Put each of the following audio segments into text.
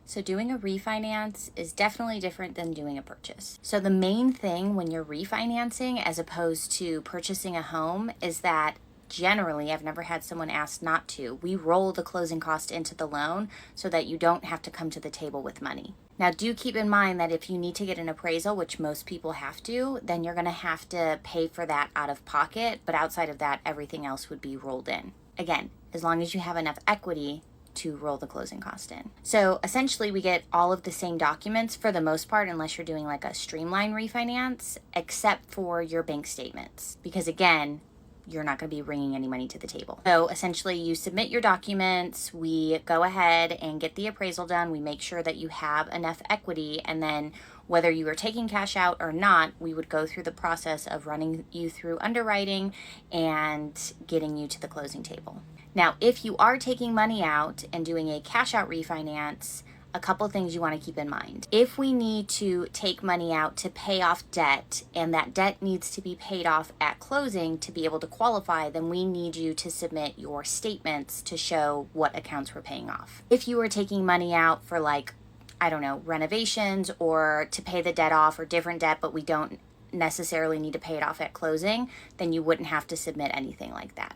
So doing a refinance is definitely different than doing a purchase. So the main thing when you're refinancing as opposed to purchasing a home is that generally, I've never had someone ask not to, we roll the closing cost into the loan so that you don't have to come to the table with money. Now, do keep in mind that if you need to get an appraisal, which most people have to, then you're going to have to pay for that out of pocket. But outside of that, everything else would be rolled in. Again, as long as you have enough equity to roll the closing cost in. So essentially we get all of the same documents for the most part, unless you're doing like a streamline refinance, except for your bank statements. Because again, you're not going to be bringing any money to the table. So essentially you submit your documents, we go ahead and get the appraisal done, we make sure that you have enough equity, and then whether you are taking cash out or not, we would go through the process of running you through underwriting and getting you to the closing table. Now, if you are taking money out and doing a cash out refinance, a couple things you want to keep in mind. If we need to take money out to pay off debt and that debt needs to be paid off at closing to be able to qualify, then we need you to submit your statements to show what accounts we're paying off. If you are taking money out for renovations or to pay the debt off or different debt, but we don't necessarily need to pay it off at closing, then you wouldn't have to submit anything like that.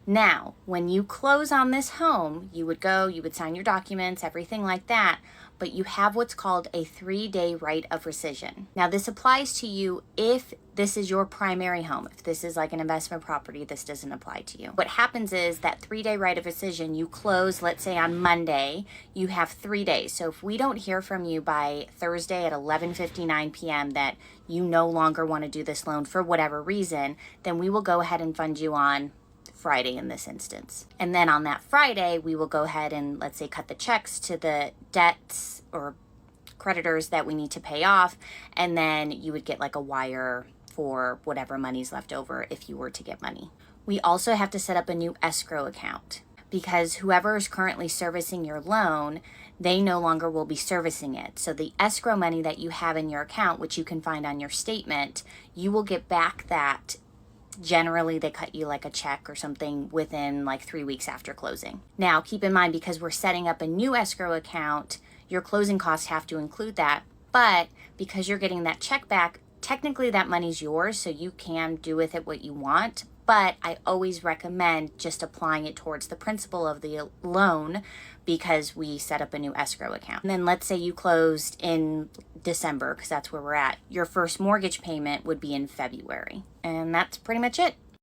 Now, when you close on this home, you would sign your documents, everything like that, but you have what's called a 3-day right of rescission. Now, this applies to you if this is your primary home. If this is like an investment property, this doesn't apply to you. What happens is that 3-day right of rescission, you close, let's say on Monday, you have 3 days. So if we don't hear from you by Thursday at 11:59 p.m. that you no longer want to do this loan for whatever reason, then we will go ahead and fund you on Friday in this instance. And then on that Friday, we will go ahead and, let's say, cut the checks to the debts or creditors that we need to pay off. And then you would get like a wire for whatever money's left over if you were to get money. We also have to set up a new escrow account because whoever is currently servicing your loan, they no longer will be servicing it. So the escrow money that you have in your account, which you can find on your statement, you will get back that. Generally, they cut you like a check or something within like 3 weeks after closing. Now, keep in mind, because we're setting up a new escrow account, your closing costs have to include that. But because you're getting that check back, technically that money's yours, so you can do with it what you want. But I always recommend just applying it towards the principal of the loan because we set up a new escrow account. And then let's say you closed in December, because that's where we're at. Your first mortgage payment would be in February. And that's pretty much it.